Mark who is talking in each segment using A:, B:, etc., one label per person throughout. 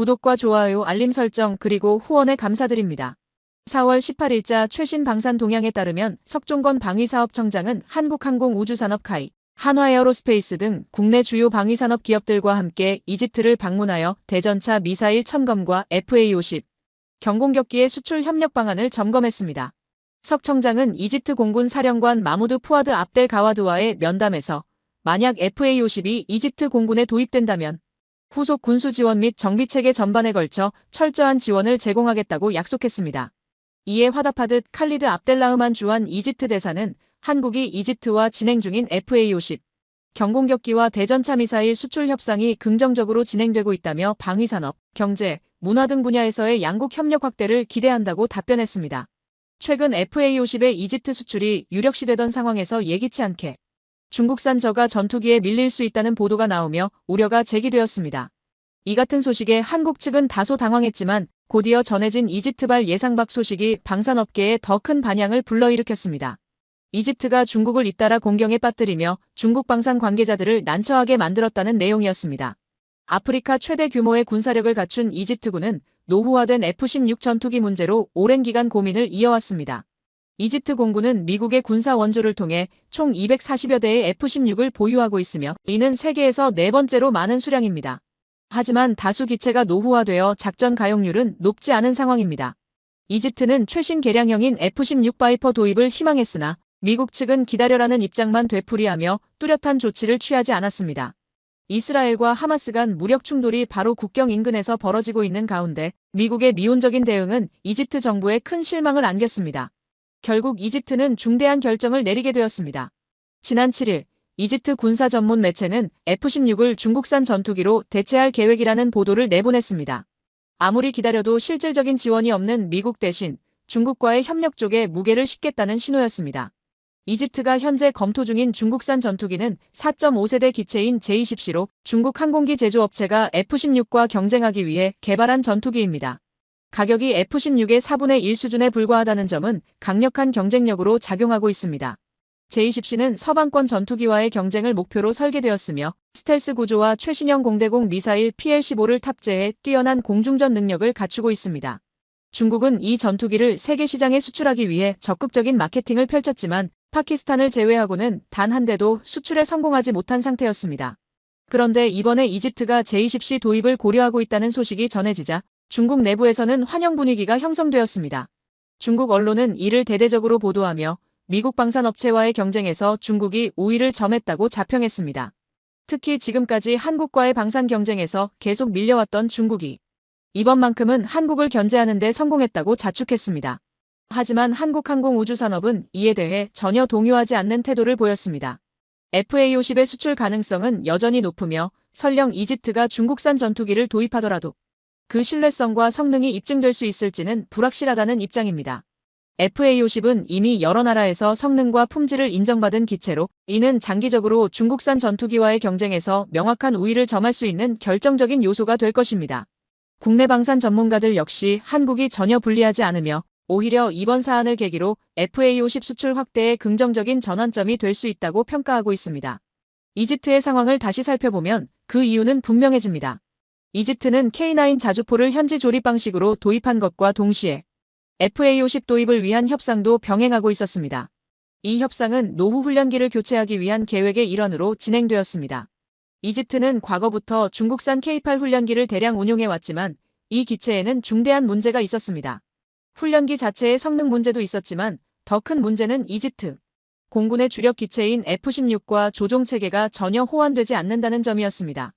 A: 구독과 좋아요, 알림 설정 그리고 후원에 감사드립니다. 4월 18일자 최신 방산 동향에 따르면 석종건 방위사업청장은 한국항공우주산업 카이, 한화에어로스페이스 등 국내 주요 방위산업 기업들과 함께 이집트를 방문하여 대전차 미사일 천검과 FA-50 경공격기의 수출 협력 방안을 점검했습니다. 석 청장은 이집트 공군 사령관 마무드 푸아드 압델 가와드와의 면담에서 만약 FA-50이 이집트 공군에 도입된다면 후속 군수 지원 및 정비체계 전반에 걸쳐 철저한 지원을 제공하겠다고 약속했습니다. 이에 화답하듯 칼리드 압델라흐만 주한 이집트 대사는 한국이 이집트와 진행 중인 FA-50 경공격기와 대전차 미사일 수출 협상이 긍정적으로 진행되고 있다며 방위산업, 경제, 문화 등 분야에서의 양국 협력 확대를 기대한다고 답변했습니다. 최근 FA-50의 이집트 수출이 유력시되던 상황에서 예기치 않게 중국산 저가 전투기에 밀릴 수 있다는 보도가 나오며 우려가 제기되었습니다. 이 같은 소식에 한국 측은 다소 당황했지만 곧이어 전해진 이집트발 예상 밖 소식이 방산업계에 더 큰 반향을 불러일으켰습니다. 이집트가 중국을 잇따라 공경에 빠뜨리며 중국 방산 관계자들을 난처하게 만들었다는 내용이었습니다. 아프리카 최대 규모의 군사력을 갖춘 이집트군은 노후화된 F-16 전투기 문제로 오랜 기간 고민을 이어왔습니다. 이집트 공군은 미국의 군사 원조를 통해 총 240여 대의 F-16을 보유하고 있으며 이는 세계에서 네 번째로 많은 수량입니다. 하지만 다수 기체가 노후화되어 작전 가용률은 높지 않은 상황입니다. 이집트는 최신 개량형인 F-16 바이퍼 도입을 희망했으나 미국 측은 기다려라는 입장만 되풀이하며 뚜렷한 조치를 취하지 않았습니다. 이스라엘과 하마스 간 무력 충돌이 바로 국경 인근에서 벌어지고 있는 가운데 미국의 미온적인 대응은 이집트 정부에 큰 실망을 안겼습니다. 결국 이집트는 중대한 결정을 내리게 되었습니다. 지난 7일 이집트 군사 전문 매체는 F-16을 중국산 전투기로 대체할 계획이라는 보도를 내보냈습니다. 아무리 기다려도 실질적인 지원이 없는 미국 대신 중국과의 협력 쪽에 무게를 싣겠다는 신호였습니다. 이집트가 현재 검토 중인 중국산 전투기는 4.5세대 기체인 J-10C로 중국 항공기 제조업체가 F-16과 경쟁하기 위해 개발한 전투기입니다. 가격이 F-16의 4분의 1 수준에 불과하다는 점은 강력한 경쟁력으로 작용하고 있습니다. J-10C는 서방권 전투기와의 경쟁을 목표로 설계되었으며 스텔스 구조와 최신형 공대공 미사일 PL-15를 탑재해 뛰어난 공중전 능력을 갖추고 있습니다. 중국은 이 전투기를 세계 시장에 수출하기 위해 적극적인 마케팅을 펼쳤지만 파키스탄을 제외하고는 단 한 대도 수출에 성공하지 못한 상태였습니다. 그런데 이번에 이집트가 J-10C 도입을 고려하고 있다는 소식이 전해지자 중국 내부에서는 환영 분위기가 형성되었습니다. 중국 언론은 이를 대대적으로 보도하며 미국 방산업체와의 경쟁에서 중국이 우위를 점했다고 자평했습니다. 특히 지금까지 한국과의 방산 경쟁에서 계속 밀려왔던 중국이 이번만큼은 한국을 견제하는 데 성공했다고 자축했습니다. 하지만 한국항공우주산업은 이에 대해 전혀 동요하지 않는 태도를 보였습니다. FA-50의 수출 가능성은 여전히 높으며 설령 이집트가 중국산 전투기를 도입하더라도 그 신뢰성과 성능이 입증될 수 있을지는 불확실하다는 입장입니다. FA-50은 이미 여러 나라에서 성능과 품질을 인정받은 기체로 이는 장기적으로 중국산 전투기와의 경쟁에서 명확한 우위를 점할 수 있는 결정적인 요소가 될 것입니다. 국내 방산 전문가들 역시 한국이 전혀 불리하지 않으며 오히려 이번 사안을 계기로 FA-50 수출 확대의 긍정적인 전환점이 될 수 있다고 평가하고 있습니다. 이집트의 상황을 다시 살펴보면 그 이유는 분명해집니다. 이집트는 K9 자주포를 현지 조립 방식으로 도입한 것과 동시에 FA-50 도입을 위한 협상도 병행하고 있었습니다. 이 협상은 노후 훈련기를 교체하기 위한 계획의 일환으로 진행되었습니다. 이집트는 과거부터 중국산 K8 훈련기를 대량 운용해왔지만 이 기체에는 중대한 문제가 있었습니다. 훈련기 자체의 성능 문제도 있었지만 더 큰 문제는 이집트 공군의 주력 기체인 F-16과 조종체계가 전혀 호환되지 않는다는 점이었습니다.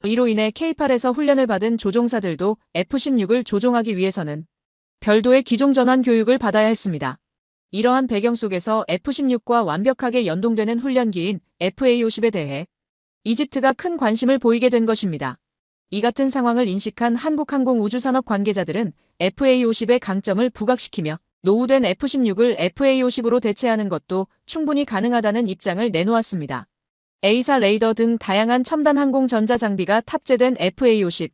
A: 이로 인해 K8에서 훈련을 받은 조종사들도 F-16을 조종하기 위해서는 별도의 기종 전환 교육을 받아야 했습니다. 이러한 배경 속에서 F-16과 완벽하게 연동되는 훈련기인 FA-50에 대해 이집트가 큰 관심을 보이게 된 것입니다. 이 같은 상황을 인식한 한국항공우주산업 관계자들은 FA-50의 강점을 부각시키며 노후된 F-16을 FA-50으로 대체하는 것도 충분히 가능하다는 입장을 내놓았습니다. A사 레이더 등 다양한 첨단 항공 전자 장비가 탑재된 FA-50.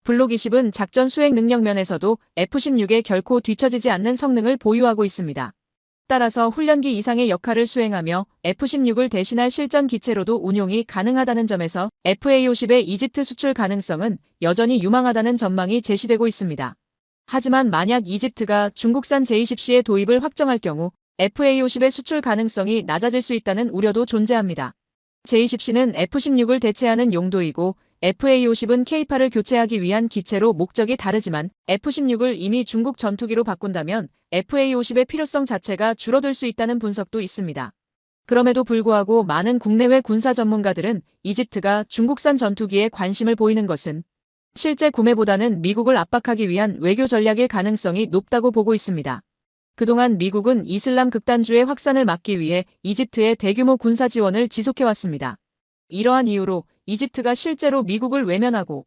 A: 블록 20은 작전 수행 능력 면에서도 F-16에 결코 뒤처지지 않는 성능을 보유하고 있습니다. 따라서 훈련기 이상의 역할을 수행하며 F-16을 대신할 실전 기체로도 운용이 가능하다는 점에서 FA-50의 이집트 수출 가능성은 여전히 유망하다는 전망이 제시되고 있습니다. 하지만 만약 이집트가 중국산 J-20C의 도입을 확정할 경우 FA-50의 수출 가능성이 낮아질 수 있다는 우려도 존재합니다. J-20C는 F-16을 대체하는 용도이고 FA-50은 K-8을 교체하기 위한 기체로 목적이 다르지만 F-16을 이미 중국 전투기로 바꾼다면 FA-50의 필요성 자체가 줄어들 수 있다는 분석도 있습니다. 그럼에도 불구하고 많은 국내외 군사 전문가들은 이집트가 중국산 전투기에 관심을 보이는 것은 실제 구매보다는 미국을 압박하기 위한 외교 전략일 가능성이 높다고 보고 있습니다. 그동안 미국은 이슬람 극단주의 확산을 막기 위해 이집트에 대규모 군사 지원을 지속해왔습니다. 이러한 이유로 이집트가 실제로 미국을 외면하고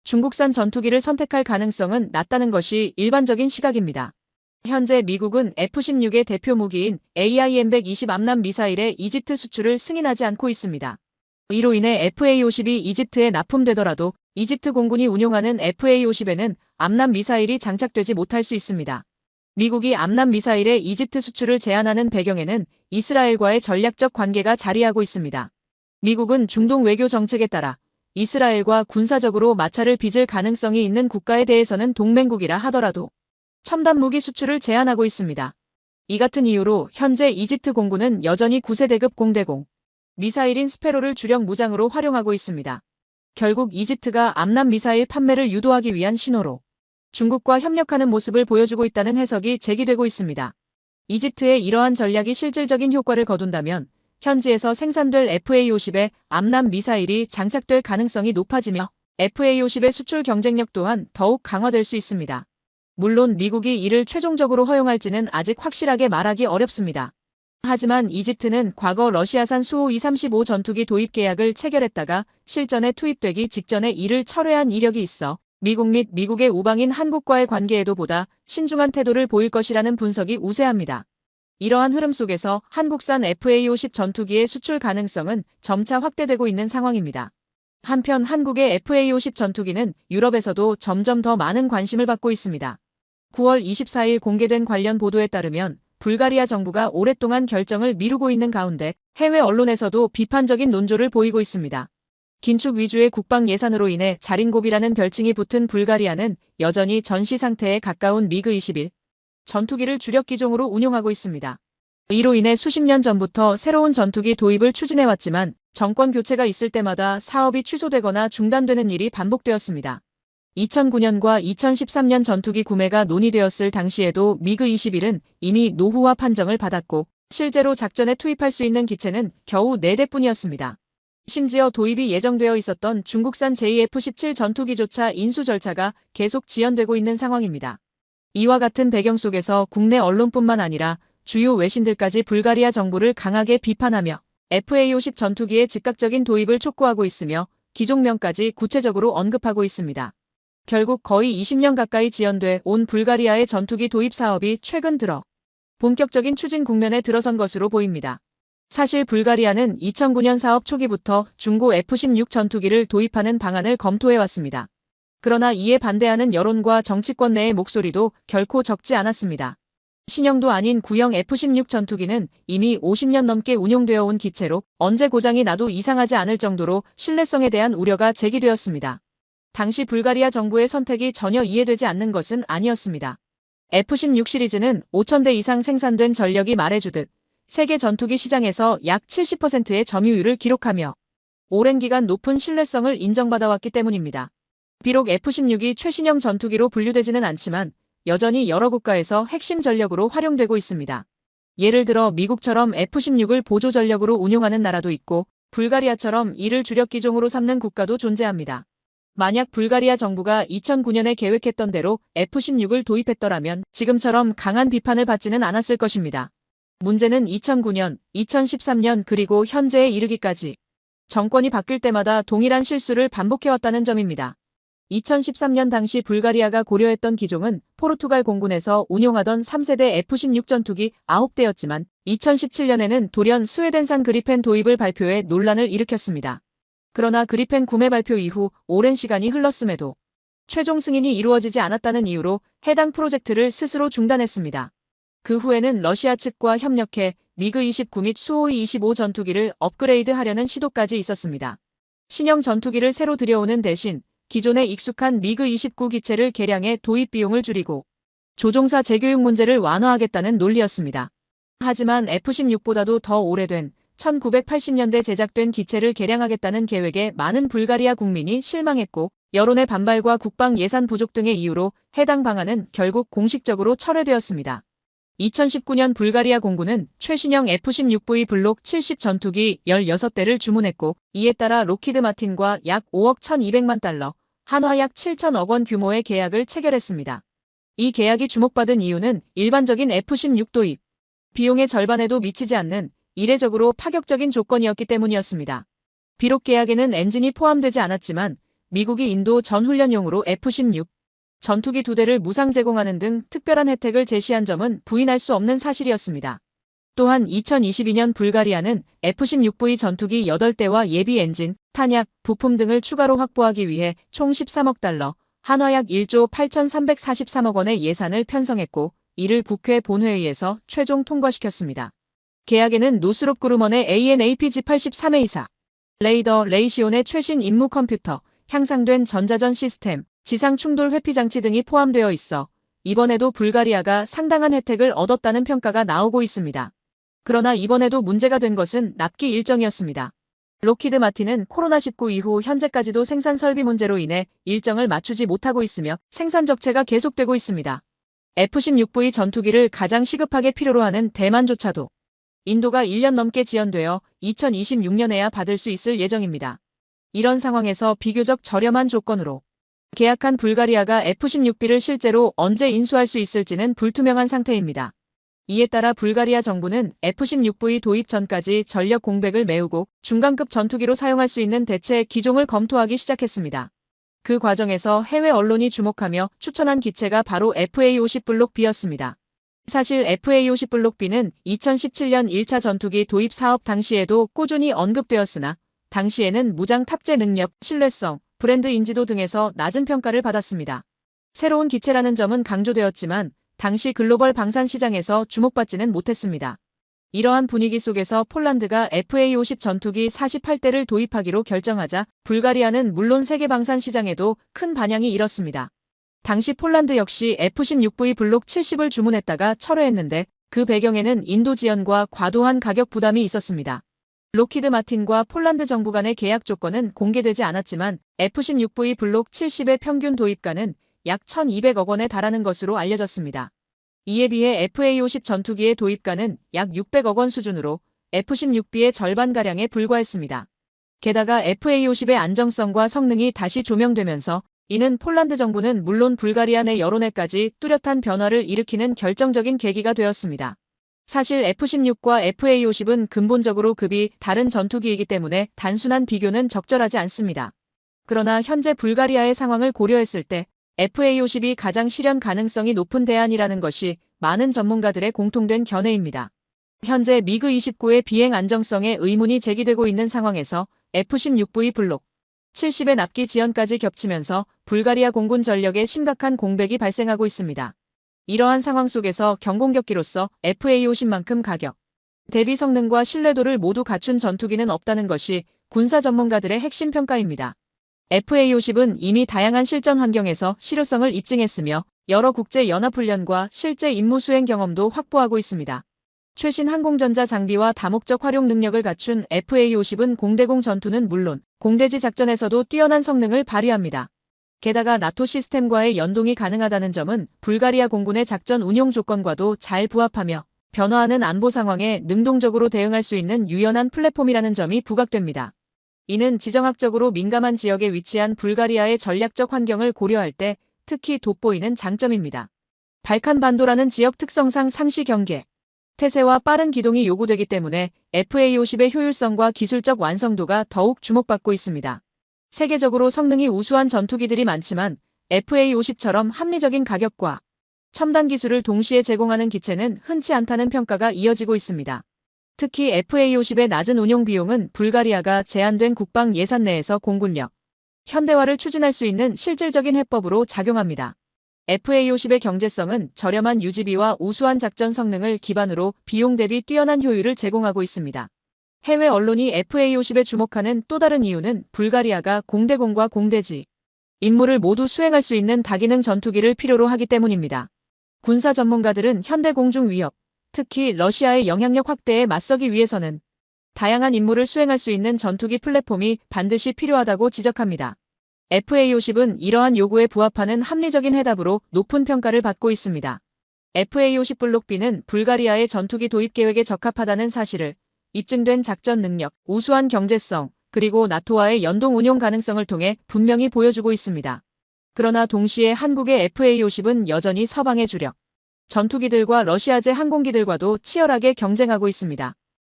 A: 중국산 전투기를 선택할 가능성은 낮다는 것이 일반적인 시각입니다. 현재 미국은 F-16의 대표 무기인 AIM-120 암람 미사일의 이집트 수출을 승인하지 않고 있습니다. 이로 인해 FA-50이 이집트에 납품되더라도 이집트 공군이 운용하는 FA-50에는 암람 미사일이 장착되지 못할 수 있습니다. 미국이 암람 미사일의 이집트 수출을 제한하는 배경에는 이스라엘과의 전략적 관계가 자리하고 있습니다. 미국은 중동 외교 정책에 따라 이스라엘과 군사적으로 마찰을 빚을 가능성이 있는 국가에 대해서는 동맹국이라 하더라도 첨단 무기 수출을 제한하고 있습니다. 이 같은 이유로 현재 이집트 공군은 여전히 9세대급 공대공 미사일인 스페로를 주력 무장으로 활용하고 있습니다. 결국 이집트가 암람 미사일 판매를 유도하기 위한 신호로 중국과 협력하는 모습을 보여주고 있다는 해석이 제기되고 있습니다. 이집트의 이러한 전략이 실질적인 효과를 거둔다면 현지에서 생산될 FA-50의 암람 미사일이 장착될 가능성이 높아지며 FA-50의 수출 경쟁력 또한 더욱 강화될 수 있습니다. 물론 미국이 이를 최종적으로 허용할지는 아직 확실하게 말하기 어렵습니다. 하지만 이집트는 과거 러시아산 수호이 35 전투기 도입 계약을 체결했다가 실전에 투입되기 직전에 이를 철회한 이력이 있어 미국 및 미국의 우방인 한국과의 관계에도 보다 신중한 태도를 보일 것이라는 분석이 우세합니다. 이러한 흐름 속에서 한국산 FA-50 전투기의 수출 가능성은 점차 확대되고 있는 상황입니다. 한편 한국의 FA-50 전투기는 유럽에서도 점점 더 많은 관심을 받고 있습니다. 9월 24일 공개된 관련 보도에 따르면 불가리아 정부가 오랫동안 결정을 미루고 있는 가운데 해외 언론에서도 비판적인 논조를 보이고 있습니다. 긴축 위주의 국방 예산으로 인해 자린고비라는 별칭이 붙은 불가리아는 여전히 전시 상태에 가까운 미그-21 전투기를 주력 기종으로 운용하고 있습니다. 이로 인해 수십 년 전부터 새로운 전투기 도입을 추진해왔지만 정권 교체가 있을 때마다 사업이 취소되거나 중단되는 일이 반복되었습니다. 2009년과 2013년 전투기 구매가 논의되었을 당시에도 미그-21은 이미 노후화 판정을 받았고 실제로 작전에 투입할 수 있는 기체는 겨우 4대뿐이었습니다. 심지어 도입이 예정되어 있었던 중국산 JF-17 전투기조차 인수 절차가 계속 지연되고 있는 상황입니다. 이와 같은 배경 속에서 국내 언론뿐만 아니라 주요 외신들까지 불가리아 정부를 강하게 비판하며 FA-50 전투기의 즉각적인 도입을 촉구하고 있으며 기종명까지 구체적으로 언급하고 있습니다. 결국 거의 20년 가까이 지연돼 온 불가리아의 전투기 도입 사업이 최근 들어 본격적인 추진 국면에 들어선 것으로 보입니다. 사실 불가리아는 2009년 사업 초기부터 중고 F-16 전투기를 도입하는 방안을 검토해왔습니다. 그러나 이에 반대하는 여론과 정치권 내의 목소리도 결코 적지 않았습니다. 신형도 아닌 구형 F-16 전투기는 이미 50년 넘게 운용되어 온 기체로 언제 고장이 나도 이상하지 않을 정도로 신뢰성에 대한 우려가 제기되었습니다. 당시 불가리아 정부의 선택이 전혀 이해되지 않는 것은 아니었습니다. F-16 시리즈는 5,000대 이상 생산된 전력이 말해주듯 세계 전투기 시장에서 약 70%의 점유율을 기록하며 오랜 기간 높은 신뢰성을 인정받아왔기 때문입니다. 비록 F-16이 최신형 전투기로 분류되지는 않지만 여전히 여러 국가에서 핵심 전력으로 활용되고 있습니다. 예를 들어 미국처럼 F-16을 보조 전력으로 운용하는 나라도 있고 불가리아처럼 이를 주력 기종으로 삼는 국가도 존재합니다. 만약 불가리아 정부가 2009년에 계획했던 대로 F-16을 도입했더라면 지금처럼 강한 비판을 받지는 않았을 것입니다. 문제는 2009년, 2013년 그리고 현재에 이르기까지 정권이 바뀔 때마다 동일한 실수를 반복해왔다는 점입니다. 2013년 당시 불가리아가 고려했던 기종은 포르투갈 공군에서 운용하던 3세대 F-16 전투기 9대였지만 2017년에는 돌연 스웨덴산 그리펜 도입을 발표해 논란을 일으켰습니다. 그러나 그리펜 구매 발표 이후 오랜 시간이 흘렀음에도 최종 승인이 이루어지지 않았다는 이유로 해당 프로젝트를 스스로 중단했습니다. 그 후에는 러시아 측과 협력해 미그-29 및 수호이-25 전투기를 업그레이드하려는 시도까지 있었습니다. 신형 전투기를 새로 들여오는 대신 기존에 익숙한 미그-29 기체를 개량해 도입 비용을 줄이고 조종사 재교육 문제를 완화하겠다는 논리였습니다. 하지만 F-16보다도 더 오래된 1980년대 제작된 기체를 개량하겠다는 계획에 많은 불가리아 국민이 실망했고 여론의 반발과 국방 예산 부족 등의 이유로 해당 방안은 결국 공식적으로 철회되었습니다. 2019년 불가리아 공군은 최신형 F-16V 블록 70 전투기 16대를 주문했고 이에 따라 록히드 마틴과 약 5억 1,200만 달러, 한화 약 7천억 원 규모의 계약을 체결했습니다. 이 계약이 주목받은 이유는 일반적인 F-16 도입 비용의 절반에도 미치지 않는 이례적으로 파격적인 조건이었기 때문이었습니다. 비록 계약에는 엔진이 포함되지 않았지만 미국이 인도 전훈련용으로 F-16 전투기 2대를 무상 제공하는 등 특별한 혜택을 제시한 점은 부인할 수 없는 사실이었습니다. 또한 2022년 불가리아는 F-16V 전투기 8대와 예비 엔진, 탄약, 부품 등을 추가로 확보하기 위해 총 13억 달러, 한화 약 1조 8,343억 원의 예산을 편성했고 이를 국회 본회의에서 최종 통과시켰습니다. 계약에는 노스롭 그루먼의 AN/APG-83A4, 레이더, 레이시온의 최신 임무 컴퓨터, 향상된 전자전 시스템, 지상 충돌 회피 장치 등이 포함되어 있어 이번에도 불가리아가 상당한 혜택을 얻었다는 평가가 나오고 있습니다. 그러나 이번에도 문제가 된 것은 납기 일정이었습니다. 록히드 마틴은 코로나19 이후 현재까지도 생산 설비 문제로 인해 일정을 맞추지 못하고 있으며 생산 적체가 계속되고 있습니다. F-16V 전투기를 가장 시급하게 필요로 하는 대만조차도 인도가 1년 넘게 지연되어 2026년에야 받을 수 있을 예정입니다. 이런 상황에서 비교적 저렴한 조건으로 계약한 불가리아가 F-16B를 실제로 언제 인수할 수 있을지는 불투명한 상태입니다. 이에 따라 불가리아 정부는 F-16V 도입 전까지 전력 공백을 메우고 중간급 전투기로 사용할 수 있는 대체 기종을 검토하기 시작했습니다. 그 과정에서 해외 언론이 주목하며 추천한 기체가 바로 FA-50 블록 B였습니다. 사실 FA-50 블록 B는 2017년 1차 전투기 도입 사업 당시에도 꾸준히 언급되었으나 당시에는 무장 탑재 능력, 신뢰성, 브랜드 인지도 등에서 낮은 평가를 받았습니다. 새로운 기체라는 점은 강조되었지만 당시 글로벌 방산 시장에서 주목받지는 못했습니다. 이러한 분위기 속에서 폴란드가 FA-50 전투기 48대를 도입하기로 결정하자 불가리아는 물론 세계 방산 시장에도 큰 반향이 일었습니다. 당시 폴란드 역시 F-16V 블록 70을 주문했다가 철회했는데 그 배경에는 인도 지연과 과도한 가격 부담이 있었습니다. 록히드 마틴과 폴란드 정부 간의 계약 조건은 공개되지 않았지만 F-16V 블록 70의 평균 도입가는 약 1,200억 원에 달하는 것으로 알려졌습니다. 이에 비해 FA-50 전투기의 도입가는 약 600억 원 수준으로 F-16B의 절반가량에 불과했습니다. 게다가 FA-50의 안정성과 성능이 다시 조명되면서 이는 폴란드 정부는 물론 불가리아 내 여론에까지 뚜렷한 변화를 일으키는 결정적인 계기가 되었습니다. 사실 F-16과 FA-50은 근본적으로 급이 다른 전투기이기 때문에 단순한 비교는 적절하지 않습니다. 그러나 현재 불가리아의 상황을 고려했을 때 FA-50이 가장 실현 가능성이 높은 대안이라는 것이 많은 전문가들의 공통된 견해입니다. 현재 미그-29의 비행 안정성에 의문이 제기되고 있는 상황에서 F-16V 블록 70의 납기 지연까지 겹치면서 불가리아 공군 전력에 심각한 공백이 발생하고 있습니다. 이러한 상황 속에서 경공격기로서 FA-50만큼 가격, 대비 성능과 신뢰도를 모두 갖춘 전투기는 없다는 것이 군사 전문가들의 핵심 평가입니다. FA-50은 이미 다양한 실전 환경에서 실효성을 입증했으며 여러 국제 연합훈련과 실제 임무 수행 경험도 확보하고 있습니다. 최신 항공전자 장비와 다목적 활용 능력을 갖춘 FA-50은 공대공 전투는 물론 공대지 작전에서도 뛰어난 성능을 발휘합니다. 게다가 나토 시스템과의 연동이 가능하다는 점은 불가리아 공군의 작전 운용 조건과도 잘 부합하며 변화하는 안보 상황에 능동적으로 대응할 수 있는 유연한 플랫폼이라는 점이 부각됩니다. 이는 지정학적으로 민감한 지역에 위치한 불가리아의 전략적 환경을 고려할 때 특히 돋보이는 장점입니다. 발칸 반도라는 지역 특성상 상시 경계, 태세와 빠른 기동이 요구되기 때문에 FA-50의 효율성과 기술적 완성도가 더욱 주목받고 있습니다. 세계적으로 성능이 우수한 전투기들이 많지만 FA-50처럼 합리적인 가격과 첨단 기술을 동시에 제공하는 기체는 흔치 않다는 평가가 이어지고 있습니다. 특히 FA-50의 낮은 운용 비용은 불가리아가 제한된 국방 예산 내에서 공군력 현대화를 추진할 수 있는 실질적인 해법으로 작용합니다. FA50의 경제성은 저렴한 유지비와 우수한 작전 성능을 기반으로 비용 대비 뛰어난 효율을 제공하고 있습니다. 해외 언론이 FA50에 주목하는 또 다른 이유는 불가리아가 공대공과 공대지 임무를 모두 수행할 수 있는 다기능 전투기를 필요로 하기 때문입니다. 군사 전문가들은 현대 공중 위협, 특히 러시아의 영향력 확대에 맞서기 위해서는 다양한 임무를 수행할 수 있는 전투기 플랫폼이 반드시 필요하다고 지적합니다. FA50은 이러한 요구에 부합하는 합리적인 해답으로 높은 평가를 받고 있습니다. FA50 블록 B는 불가리아의 전투기 도입 계획에 적합하다는 사실을 입증된 작전 능력, 우수한 경제성, 그리고 나토와의 연동 운용 가능성을 통해 분명히 보여주고 있습니다. 그러나 동시에 한국의 FA50은 여전히 서방의 주력 전투기들과 러시아제 항공기들과도 치열하게 경쟁하고 있습니다.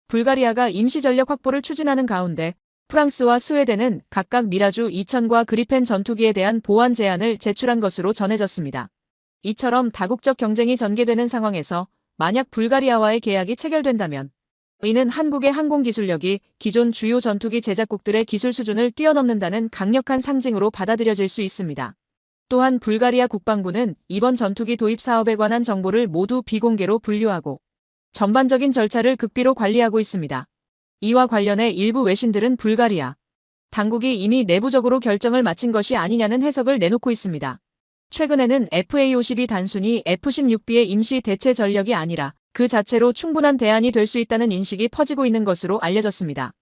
A: 불가리아가 임시 전력 확보를 추진하는 가운데 프랑스와 스웨덴은 각각 미라주 2000과 그리펜 전투기에 대한 보완 제안을 제출한 것으로 전해졌습니다. 이처럼 다국적 경쟁이 전개되는 상황에서 만약 불가리아와의 계약이 체결된다면 이는 한국의 항공기술력이 기존 주요 전투기 제작국들의 기술 수준을 뛰어넘는다는 강력한 상징으로 받아들여질 수 있습니다. 또한 불가리아 국방부는 이번 전투기 도입 사업에 관한 정보를 모두 비공개로 분류하고 전반적인 절차를 극비로 관리하고 있습니다. 이와 관련해 일부 외신들은 불가리아 당국이 이미 내부적으로 결정을 마친 것이 아니냐는 해석을 내놓고 있습니다. 최근에는 FA50이 단순히 F-16B의 임시 대체 전력이 아니라 그 자체로 충분한 대안이 될 수 있다는 인식이 퍼지고 있는 것으로 알려졌습니다.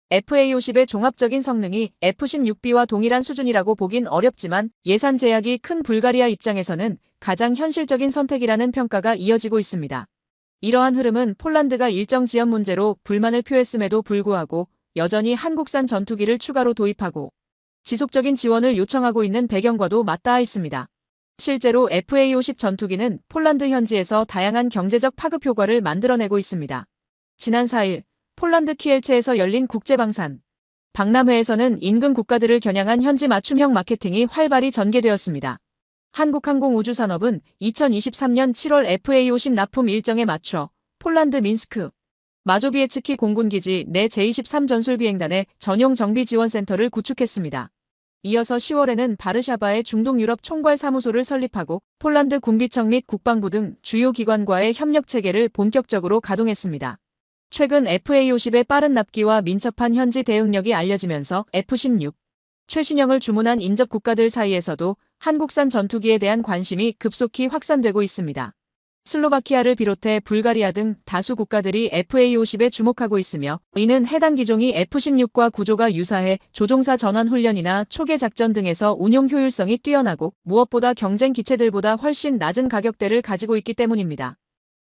A: FA50의 종합적인 성능이 F-16B와 동일한 수준이라고 보긴 어렵지만 예산 제약이 큰 불가리아 입장에서는 가장 현실적인 선택이라는 평가가 이어지고 있습니다. 이러한 흐름은 폴란드가 일정 지연 문제로 불만을 표했음에도 불구하고 여전히 한국산 전투기를 추가로 도입하고 지속적인 지원을 요청하고 있는 배경과도 맞닿아 있습니다. 실제로 FA50 전투기는 폴란드 현지에서 다양한 경제적 파급 효과를 만들어내고 있습니다. 지난 4일 폴란드 키엘체에서 열린 국제방산 박람회에서는 인근 국가들을 겨냥한 현지 맞춤형 마케팅이 활발히 전개되었습니다. 한국항공우주산업은 2023년 7월 FA50 납품 일정에 맞춰 폴란드 민스크 마조비에츠키 공군기지 내 제23 전술비행단의 전용 정비지원센터를 구축했습니다. 이어서 10월에는 바르샤바에 중동유럽 총괄 사무소를 설립하고 폴란드 군비청 및 국방부 등 주요 기관과의 협력 체계를 본격적으로 가동했습니다. 최근 FA50의 빠른 납기와 민첩한 현지 대응력이 알려지면서 F-16 최신형을 주문한 인접 국가들 사이에서도 한국산 전투기에 대한 관심이 급속히 확산되고 있습니다. 슬로바키아를 비롯해 불가리아 등 다수 국가들이 FA50에 주목하고 있으며 이는 해당 기종이 F-16과 구조가 유사해 조종사 전원 훈련이나 초계 작전 등에서 운용 효율성이 뛰어나고 무엇보다 경쟁 기체들보다 훨씬 낮은 가격대를 가지고 있기 때문입니다.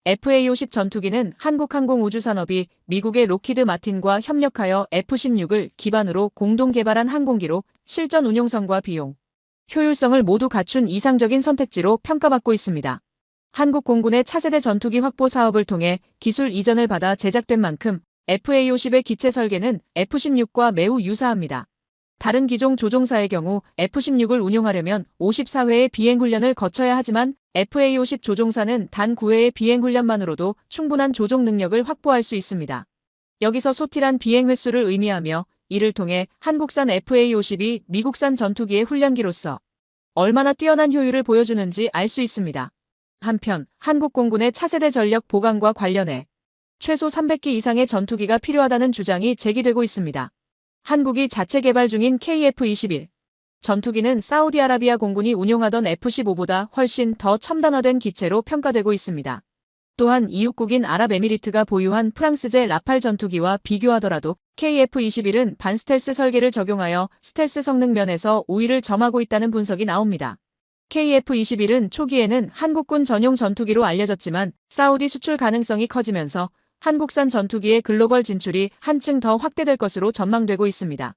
A: FA50 전투기는 한국항공우주산업이 미국의 로키드 마틴과 협력하여 F-16을 기반으로 공동 개발한 항공기로 실전 운용성과 비용, 효율성을 모두 갖춘 이상적인 선택지로 평가받고 있습니다. 한국 공군의 차세대 전투기 확보 사업을 통해 기술 이전을 받아 제작된 만큼 FA50의 기체 설계는 F-16과 매우 유사합니다. 다른 기종 조종사의 경우 F-16을 운용하려면 54회의 비행훈련을 거쳐야 하지만 FA50 조종사는 단 9회의 비행훈련만으로도 충분한 조종 능력을 확보할 수 있습니다. 여기서 소til한 비행 횟수를 의미하며 이를 통해 한국산 FA50이 미국산 전투기의 훈련기로서 얼마나 뛰어난 효율을 보여주는지 알 수 있습니다. 한편 한국 공군의 차세대 전력 보강과 관련해 최소 300기 이상의 전투기가 필요하다는 주장이 제기되고 있습니다. 한국이 자체 개발 중인 KF-21 전투기는 사우디아라비아 공군이 운용하던 F-15보다 훨씬 더 첨단화된 기체로 평가되고 있습니다. 또한 이웃국인 아랍에미리트가 보유한 프랑스제 라팔 전투기와 비교하더라도 KF-21은 반스텔스 설계를 적용하여 스텔스 성능 면에서 우위를 점하고 있다는 분석이 나옵니다. KF-21은 초기에는 한국군 전용 전투기로 알려졌지만 사우디 수출 가능성이 커지면서 한국산 전투기의 글로벌 진출이 한층 더 확대될 것으로 전망되고 있습니다.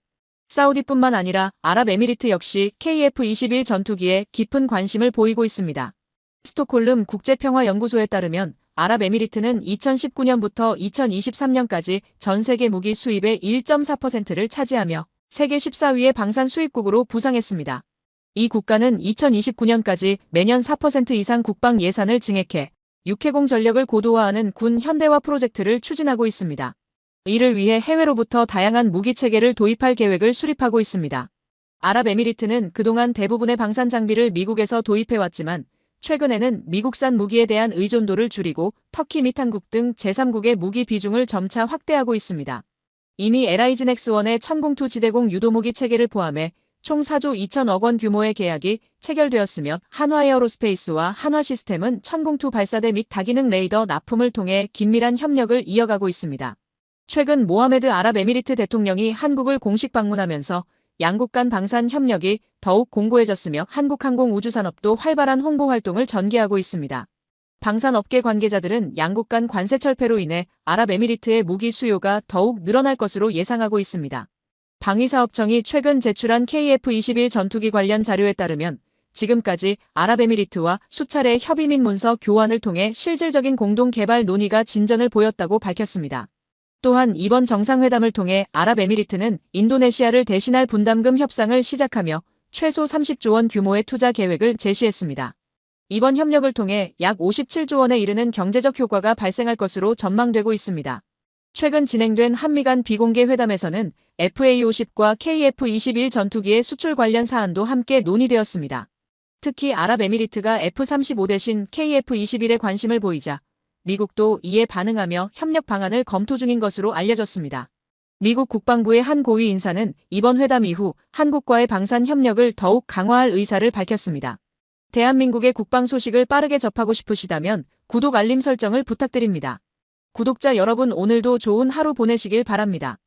A: 사우디뿐만 아니라 아랍에미리트 역시 KF-21 전투기에 깊은 관심을 보이고 있습니다. 스톡홀름 국제평화연구소에 따르면 아랍에미리트는 2019년부터 2023년까지 전 세계 무기 수입의 1.4%를 차지하며 세계 14위의 방산 수입국으로 부상했습니다. 이 국가는 2029년까지 매년 4% 이상 국방 예산을 증액해 육해공 전력을 고도화하는 군 현대화 프로젝트를 추진하고 있습니다. 이를 위해 해외로부터 다양한 무기 체계를 도입할 계획을 수립하고 있습니다. 아랍에미리트는 그동안 대부분의 방산 장비를 미국에서 도입해왔지만 최근에는 미국산 무기에 대한 의존도를 줄이고 터키 및 한국 등 제3국의 무기 비중을 점차 확대하고 있습니다. 이미 LIG 넥스원의 천공투 지대공 유도무기 체계를 포함해 총 4조 2천억 원 규모의 계약이 체결되었으며 한화에어로스페이스와 한화시스템은 천공투 발사대 및 다기능 레이더 납품을 통해 긴밀한 협력을 이어가고 있습니다. 최근 모하메드 아랍에미리트 대통령이 한국을 공식 방문하면서 양국 간 방산 협력이 더욱 공고해졌으며 한국항공우주산업도 활발한 홍보 활동을 전개하고 있습니다. 방산업계 관계자들은 양국 간 관세 철폐로 인해 아랍에미리트의 무기 수요가 더욱 늘어날 것으로 예상하고 있습니다. 방위사업청이 최근 제출한 KF-21 전투기 관련 자료에 따르면 지금까지 아랍에미리트와 수차례 협의 및 문서 교환을 통해 실질적인 공동 개발 논의가 진전을 보였다고 밝혔습니다. 또한 이번 정상회담을 통해 아랍에미리트는 인도네시아를 대신할 분담금 협상을 시작하며 최소 30조 원 규모의 투자 계획을 제시했습니다. 이번 협력을 통해 약 57조 원에 이르는 경제적 효과가 발생할 것으로 전망되고 있습니다. 최근 진행된 한미 간 비공개 회담에서는 FA-50과 KF-21 전투기의 수출 관련 사안도 함께 논의되었습니다. 특히 아랍에미리트가 F-35 대신 KF-21에 관심을 보이자 미국도 이에 반응하며 협력 방안을 검토 중인 것으로 알려졌습니다. 미국 국방부의 한 고위 인사는 이번 회담 이후 한국과의 방산 협력을 더욱 강화할 의사를 밝혔습니다. 대한민국의 국방 소식을 빠르게 접하고 싶으시다면 구독 알림 설정을 부탁드립니다. 구독자 여러분 오늘도 좋은 하루 보내시길 바랍니다.